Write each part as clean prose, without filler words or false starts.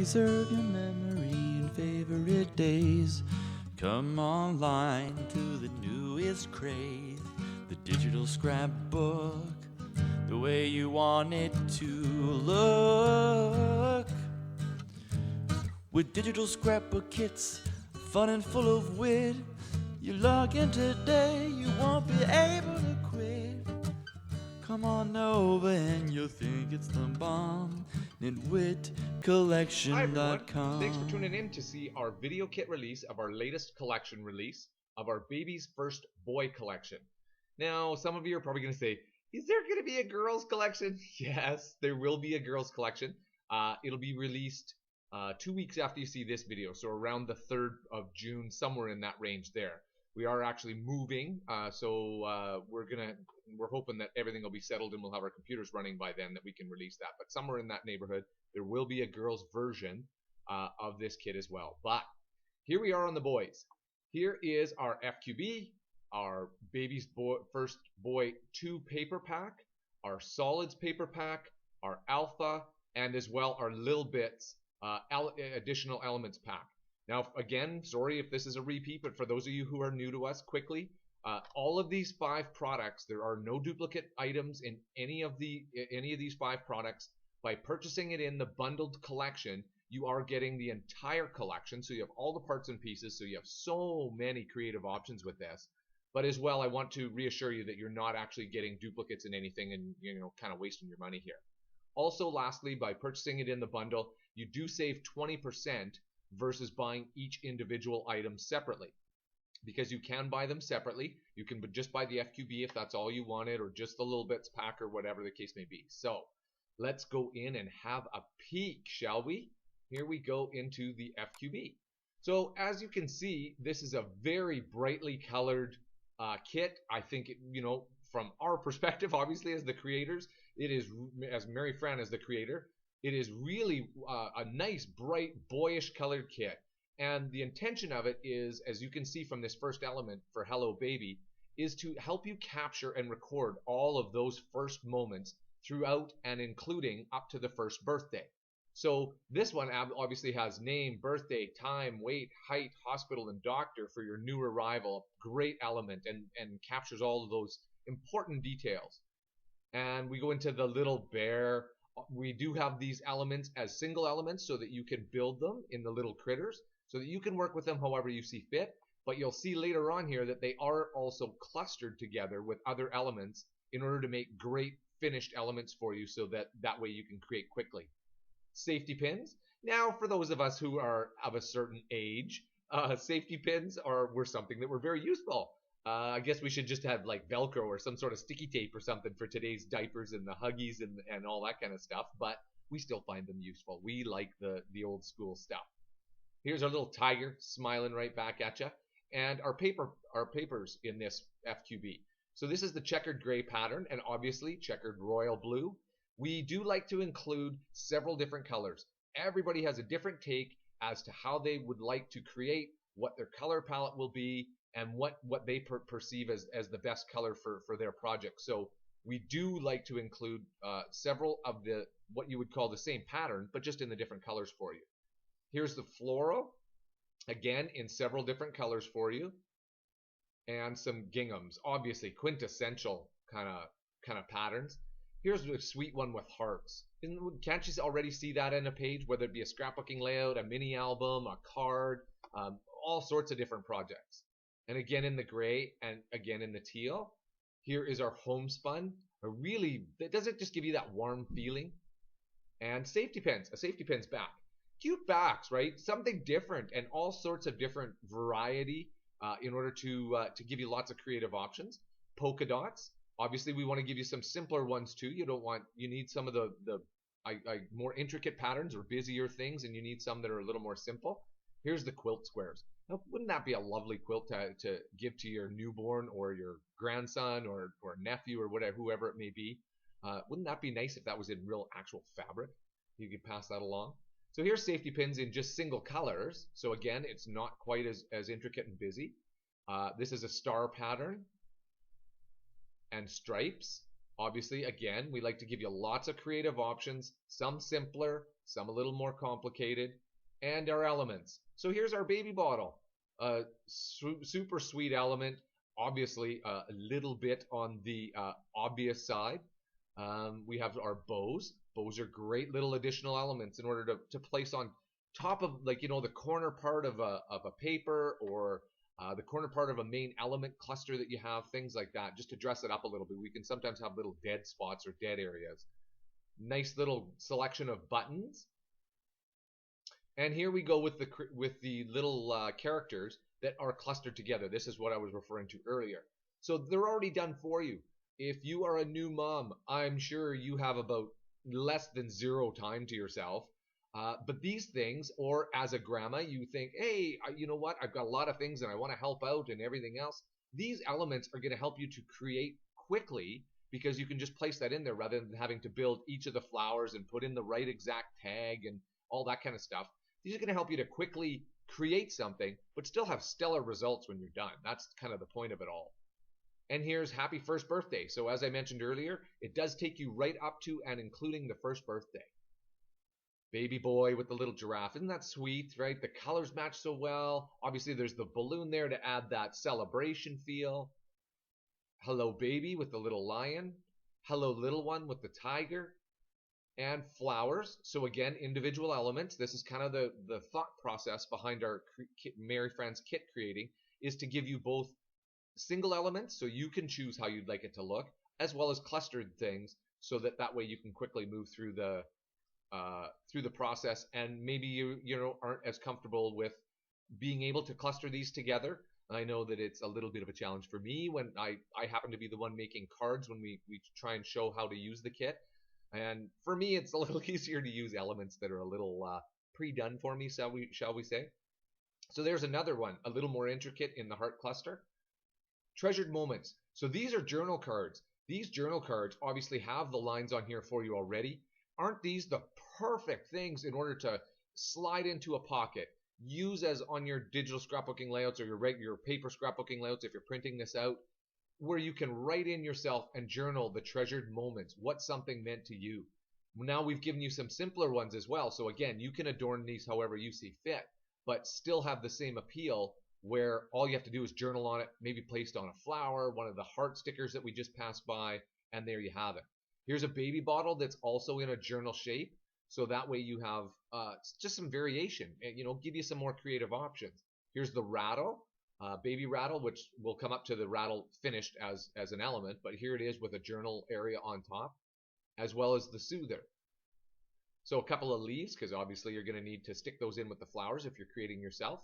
Preserve your memory and favorite days. Come online to the newest craze. The digital scrapbook, the way you want it to look. With digital scrapbook kits, fun and full of wit. You log in today, you won't be able to quit. Come on over and you'll think it's the bomb. NitwitCollection.com. Hi everyone, thanks for tuning in to see our video kit release of our latest collection release of our Baby's First Boy collection. Now, some of you are probably going to say, is there going to be a girls collection? Yes, there will be a girls collection. It'll be released 2 weeks after you see this video, so around the 3rd of June, somewhere in that range there. We are actually moving, so we're hoping that everything will be settled and we'll have our computers running by then that we can release that. But somewhere in that neighborhood, there will be a girls version of this kit as well. But here we are on the boys. Here is our FQB, our Baby's First Boy 2 paper pack, our solids paper pack, our alpha, and as well our little bits additional elements pack. Now, again, sorry if this is a repeat, but for those of you who are new to us, quickly, all of these 5 products, there are no duplicate items in any of these 5 products. By purchasing it in the bundled collection, you are getting the entire collection, so you have all the parts and pieces, so you have so many creative options with this. But as well, I want to reassure you that you're not actually getting duplicates in anything and, you know, kind of wasting your money here. Also, lastly, by purchasing it in the bundle, you do save 20% versus buying each individual item separately. Because you can buy them separately. You can just buy the FQB if that's all you wanted, or just the little bits pack, or whatever the case may be. So let's go in and have a peek, shall we? Here we go into the FQB. So as you can see, this is a very brightly colored kit. I think, you know, from our perspective, obviously as the creators, it is, as Mary Fran as the creator, it is really a nice, bright, boyish colored kit. And the intention of it is, as you can see from this first element for Hello Baby, is to help you capture and record all of those first moments throughout and including up to the first birthday. So this one obviously has name, birthday, time, weight, height, hospital, and doctor for your new arrival. Great element and captures all of those important details. And we go into the little bear. We do have these elements as single elements so that you can build them in the little critters, so that you can work with them however you see fit. But you'll see later on here that they are also clustered together with other elements in order to make great finished elements for you, so that way you can create quickly. Safety pins. Now, for those of us who are of a certain age, safety pins were something that were very useful. I guess we should just have like Velcro or some sort of sticky tape or something for today's diapers and the Huggies and all that kind of stuff, but we still find them useful. We like the old school stuff. Here's our little tiger smiling right back at you, and our papers in this FQB. So this is the checkered gray pattern, and obviously checkered royal blue. We do like to include several different colors. Everybody has a different take as to how they would like to create, what their color palette will be, and what they perceive as the best color for their project. So we do like to include several of what you would call the same pattern, but just in the different colors for you. Here's the floral, again in several different colors for you, and some ginghams, obviously quintessential kind of patterns. Here's a sweet one with hearts. Can't you already see that in a page, whether it be a scrapbooking layout, a mini album, a card, all sorts of different projects. And again in the gray, and again in the teal. Here is our homespun. It doesn't just give you that warm feeling. And safety pins. A safety pin's back. Cute backs, right? Something different, and all sorts of different variety in order to give you lots of creative options. Polka dots. Obviously, we want to give you some simpler ones too. You need some of the more intricate patterns or busier things, and you need some that are a little more simple. Here's the quilt squares. Now, wouldn't that be a lovely quilt to give to your newborn or your grandson or nephew or whatever, whoever it may be? Wouldn't that be nice if that was in real actual fabric? You could pass that along. So here's safety pins in just single colors. So again, it's not quite as intricate and busy. This is a star pattern and stripes. Obviously, again, we like to give you lots of creative options, some simpler, some a little more complicated, and our elements. So here's our baby bottle. Super sweet element, obviously a little bit on the obvious side. We have our bows. Bows are great little additional elements in order to place on top of, like, the corner part of a paper, or the corner part of a main element cluster that you have, things like that, just to dress it up a little bit. We can sometimes have little dead spots or dead areas. Nice little selection of buttons. And here we go with the little characters that are clustered together. This is what I was referring to earlier. So they're already done for you. If you are a new mom, I'm sure you have about less than 0 time to yourself. But these things, or as a grandma, you think, hey, you know what? I've got a lot of things and I want to help out and everything else. These elements are going to help you to create quickly, because you can just place that in there rather than having to build each of the flowers and put in the right exact tag and all that kind of stuff. These are going to help you to quickly create something, but still have stellar results when you're done. That's kind of the point of it all. And here's happy first birthday. So as I mentioned earlier, it does take you right up to and including the first birthday. Baby boy with the little giraffe. Isn't that sweet, right? The colors match so well. Obviously, there's the balloon there to add that celebration feel. Hello baby with the little lion. Hello little one with the tiger. And flowers. So again, individual elements. This is kind of the thought process behind our Mary Fran's kit creating, is to give you both single elements, so you can choose how you'd like it to look, as well as clustered things, so that way you can quickly move through the process. And maybe you aren't as comfortable with being able to cluster these together. I know that it's a little bit of a challenge for me when I happen to be the one making cards when we try and show how to use the kit. And for me, it's a little easier to use elements that are a little pre-done for me, shall we say. So there's another one, a little more intricate in the heart cluster. Treasured moments. So these are journal cards. These journal cards obviously have the lines on here for you already. Aren't these the perfect things in order to slide into a pocket, use as on your digital scrapbooking layouts or your paper scrapbooking layouts if you're printing this out, where you can write in yourself and journal the treasured moments, what something meant to you. Now we've given you some simpler ones as well. So again, you can adorn these however you see fit, but still have the same appeal, where all you have to do is journal on it, maybe placed on a flower, one of the heart stickers that we just passed by, and there you have it. Here's a baby bottle that's also in a journal shape, so that way you have just some variation and give you some more creative options. Here's the rattle, baby rattle, which will come up to the rattle finished as an element, but here it is with a journal area on top, as well as the soother. So a couple of leaves, because obviously you're going to need to stick those in with the flowers if you're creating yourself.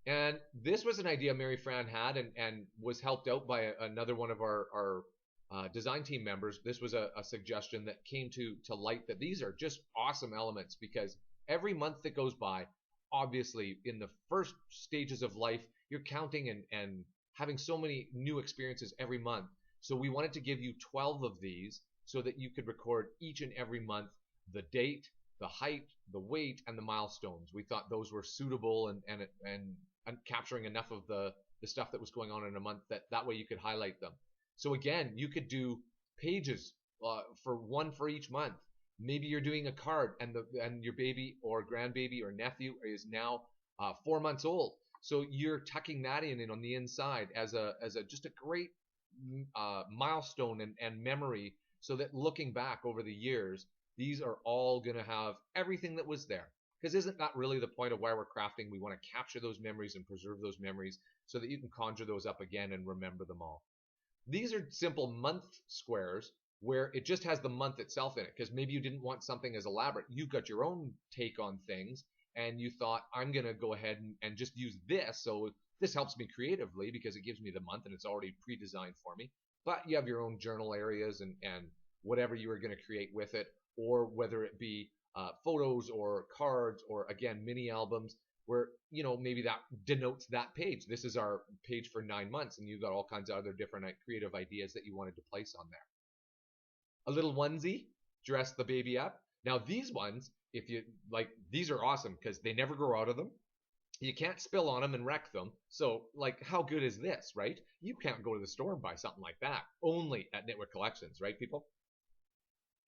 And this was an idea Mary Fran had and was helped out by another one of our design team members. This was a suggestion that came to light, that these are just awesome elements, because every month that goes by, obviously in the first stages of life, you're counting and having so many new experiences every month. So we wanted to give you 12 of these so that you could record each and every month the date, the height, the weight, and the milestones. We thought those were suitable and capturing enough of the stuff that was going on in a month that way you could highlight them. So again, you could do pages for one for each month. Maybe you're doing a card and your baby or grandbaby or nephew is now 4 months old. So you're tucking that in on the inside as a just a great milestone and memory, so that looking back over the years, these are all going to have everything that was there. Because isn't that really the point of why we're crafting? We want to capture those memories and preserve those memories so that you can conjure those up again and remember them all. These are simple month squares where it just has the month itself in it, because maybe you didn't want something as elaborate. You got your own take on things and you thought, I'm going to go ahead and just use this. So this helps me creatively because it gives me the month and it's already pre-designed for me. But you have your own journal areas and whatever you are going to create with it, or whether it be photos or cards or again mini albums where maybe that denotes that page. This is our page for 9 months, and you've got all kinds of other different creative ideas that you wanted to place on there. A little onesie, dress the baby up. Now these ones, if you like, these are awesome because they never grow out of them. You can't spill on them and wreck them. So like, how good is this, right? You can't go to the store and buy something like that. Only at Knitwear Collections, right people?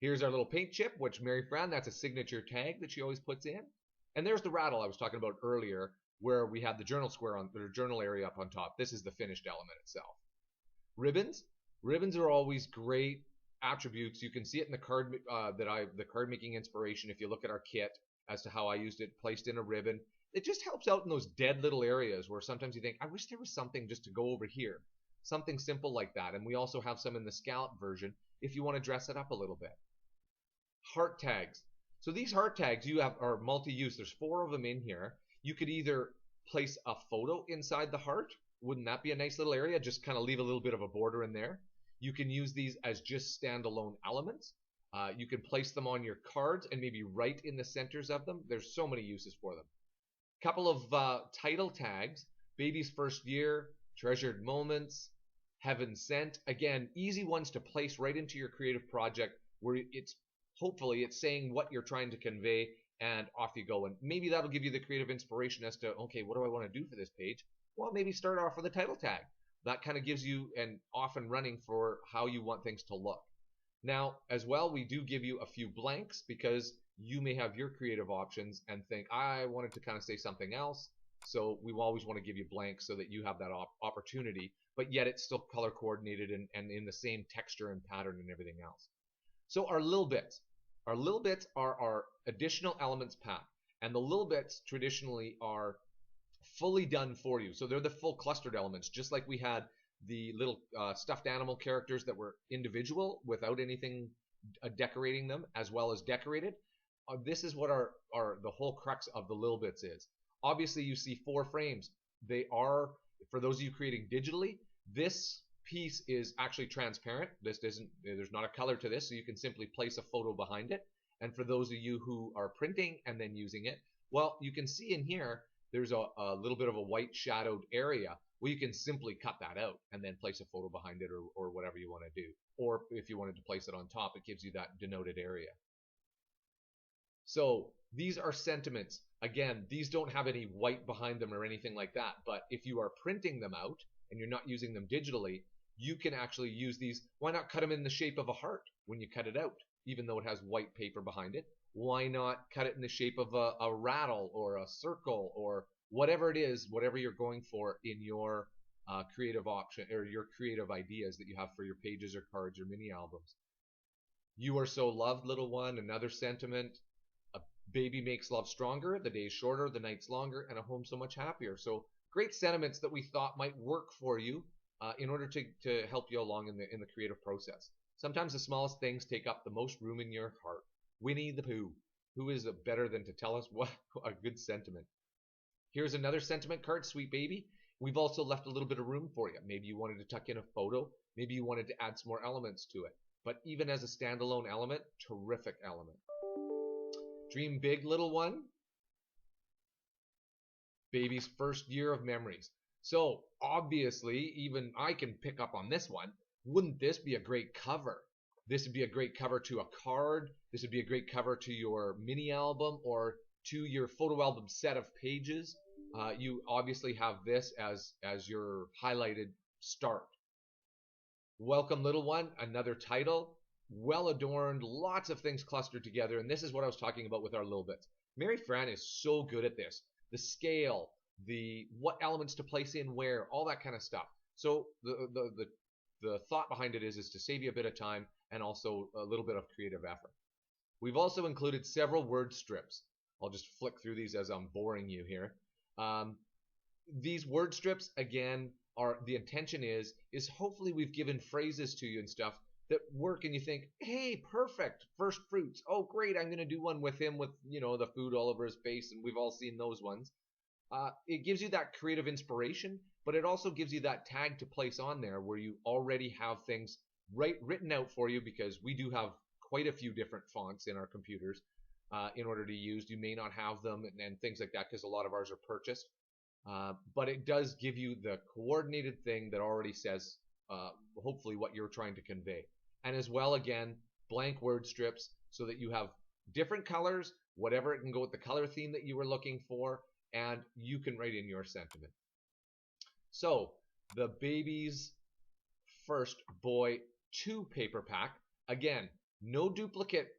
Here's our little paint chip, which Mary Fran, that's a signature tag that she always puts in. And there's the rattle I was talking about earlier, where we have the journal square on the journal area up on top. This is the finished element itself. Ribbons. Ribbons are always great attributes. You can see it in the card the card making inspiration. If you look at our kit as to how I used it, placed in a ribbon, it just helps out in those dead little areas where sometimes you think, I wish there was something just to go over here. Something simple like that. And we also have some in the scallop version if you want to dress it up a little bit. Heart tags. So these heart tags are multi-use. There's 4 of them in here. You could either place a photo inside the heart. Wouldn't that be a nice little area? Just kind of leave a little bit of a border in there. You can use these as just standalone elements. You can place them on your cards and maybe write in the centers of them. There's so many uses for them. Couple of title tags. Baby's first year, treasured moments, heaven sent. Again, easy ones to place right into your creative project where hopefully it's saying what you're trying to convey, and off you go. And maybe that'll give you the creative inspiration as to, okay, what do I want to do for this page? Well, maybe start off with a title tag. That kind of gives you an off and running for how you want things to look. Now, as well, we do give you a few blanks because you may have your creative options and think, I wanted to kind of say something else. So we always want to give you blanks so that you have that opportunity, but yet it's still color coordinated and in the same texture and pattern and everything else. So our little bits. Our little bits are our additional elements pack. And the little bits traditionally are fully done for you. So they're the full clustered elements, just like we had the little stuffed animal characters that were individual without anything decorating them, as well as decorated. This is what the whole crux of the little bits is. Obviously, you see 4 frames. They are, for those of you creating digitally, this piece is actually transparent. There's not a color to this, so you can simply place a photo behind it. And for those of you who are printing and then using it, well, you can see in here, there's a little bit of a white shadowed area. Well, you can simply cut that out and then place a photo behind it or whatever you want to do. Or if you wanted to place it on top, it gives you that denoted area. So these are sentiments. Again, these don't have any white behind them or anything like that. But if you are printing them out and you're not using them digitally, you can actually use these. Why not cut them in the shape of a heart when you cut it out, even though it has white paper behind it? Why not cut it in the shape of a rattle or a circle or whatever it is, whatever you're going for in your creative option or your creative ideas that you have for your pages or cards or mini albums. You are so loved, little one, another sentiment. A baby makes love stronger, the day's shorter, the night's longer, and a home so much happier. So great sentiments that we thought might work for you in order to help you along in the creative process. Sometimes the smallest things take up the most room in your heart. Winnie the Pooh. Who is better than to tell us what a good sentiment? Here's another sentiment card, Sweet Baby. We've also left a little bit of room for you. Maybe you wanted to tuck in a photo. Maybe you wanted to add some more elements to it. But even as a standalone element, terrific element. Dream big, little one. Baby's first year of memories. So obviously, even I can pick up on this one. Wouldn't this be a great cover? This would be a great cover to a card. This would be a great cover to your mini album or to your photo album set of pages. You obviously have this as your highlighted start. Welcome, little one, another title. Well adorned, lots of things clustered together. And this is what I was talking about with our little bits. Mary Fran is so good at this. The scale, what elements to place in where, all that kind of stuff. So the thought behind it is to save you a bit of time and also a little bit of creative effort. We've also included several word strips. I'll just flick through these as I'm boring you here. These word strips, again, the intention is hopefully we've given phrases to you and stuff that work and you think, hey, perfect, first fruits. Oh, great, I'm going to do one with him with, the food all over his face, and we've all seen those ones. It gives you that creative inspiration, but it also gives you that tag to place on there where you already have things written out for you, because we do have quite a few different fonts in our computers in order to use. You may not have them and things like that because a lot of ours are purchased. But it does give you the coordinated thing that already says hopefully what you're trying to convey. And as well, again, blank word strips so that you have different colors, whatever, it can go with the color theme that you were looking for, and you can write in your sentiment. So the Baby's First Boy 2 paper pack, again, No duplicate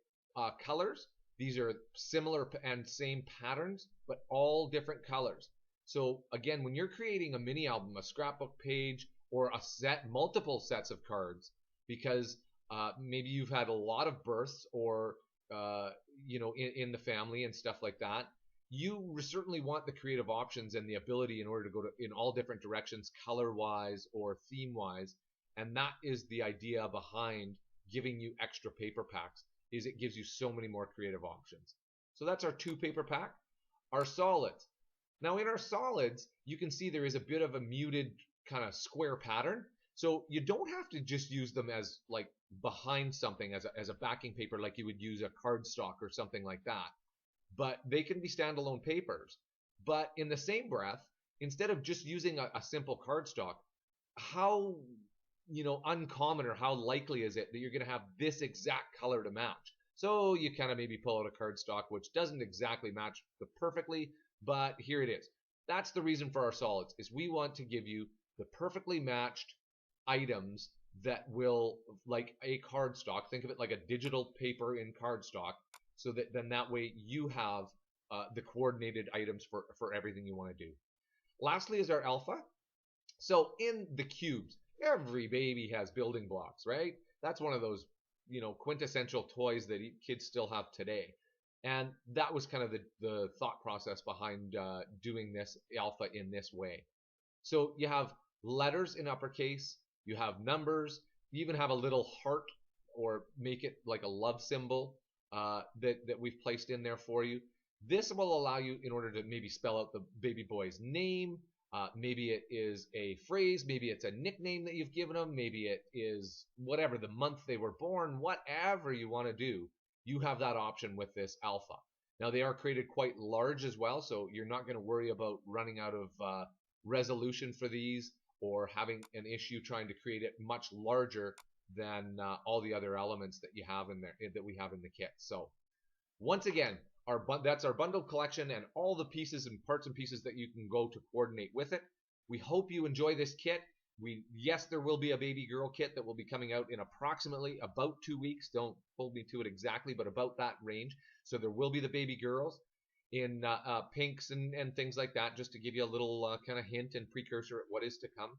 colors. These are similar and same patterns, but all different colors. So again, when you're creating a mini album, a scrapbook page, or a set, multiple sets of cards, because maybe you've had a lot of births, or in the family and stuff like that, you certainly want the creative options and the ability in order to go in all different directions, color wise or theme wise. And that is the idea behind giving you extra paper packs, is it gives you so many more creative options. So that's our 2 paper pack. Our solids. Now in our solids, you can see there is a bit of a muted kind of square pattern. So you don't have to just use them as like behind something as a backing paper like you would use a cardstock or something like that. But they can be standalone papers. But in the same breath, instead of just using a simple cardstock, how uncommon or how likely is it that you're going to have this exact color to match? So you kind of maybe pull out a cardstock which doesn't exactly match perfectly, but here it is. That's the reason for our solids, is we want to give you the perfectly matched items that will, like a cardstock, think of it like a digital paper in cardstock, so that then that way you have the coordinated items for everything you want to do. Lastly is our alpha. So in the cubes, every baby has building blocks, right? That's one of those, quintessential toys that kids still have today. And that was kind of the thought process behind doing this alpha in this way. So you have letters in uppercase, you have numbers, you even have a little heart, or make it like a love symbol that we've placed in there for you. This will allow you, in order to maybe spell out the baby boy's name, maybe it is a phrase, maybe it's a nickname that you've given them, maybe it is whatever, the month they were born, whatever you want to do, you have that option with this alpha. Now they are created quite large as well, so you're not going to worry about running out of resolution for these, or having an issue trying to create it much larger than all the other elements that you have in there, that we have in the kit. So once again, that's our bundled collection and all the pieces and parts and pieces that you can go to coordinate with it. We hope you enjoy this kit. Yes, there will be a baby girl kit that will be coming out in approximately about 2 weeks. Don't hold me to it exactly, but about that range. So there will be the baby girls in pinks and things like that, just to give you a little kind of hint and precursor at what is to come.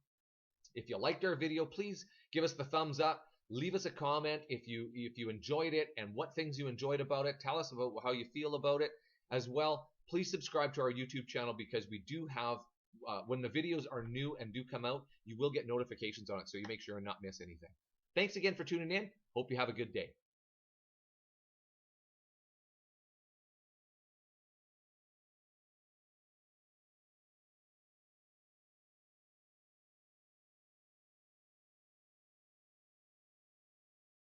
If you liked our video, please give us the thumbs up. Leave us a comment if you enjoyed it and what things you enjoyed about it. Tell us about how you feel about it as well. Please subscribe to our YouTube channel, because we do have, when the videos are new and do come out, you will get notifications on it, so you make sure and not miss anything. Thanks again for tuning in. Hope you have a good day.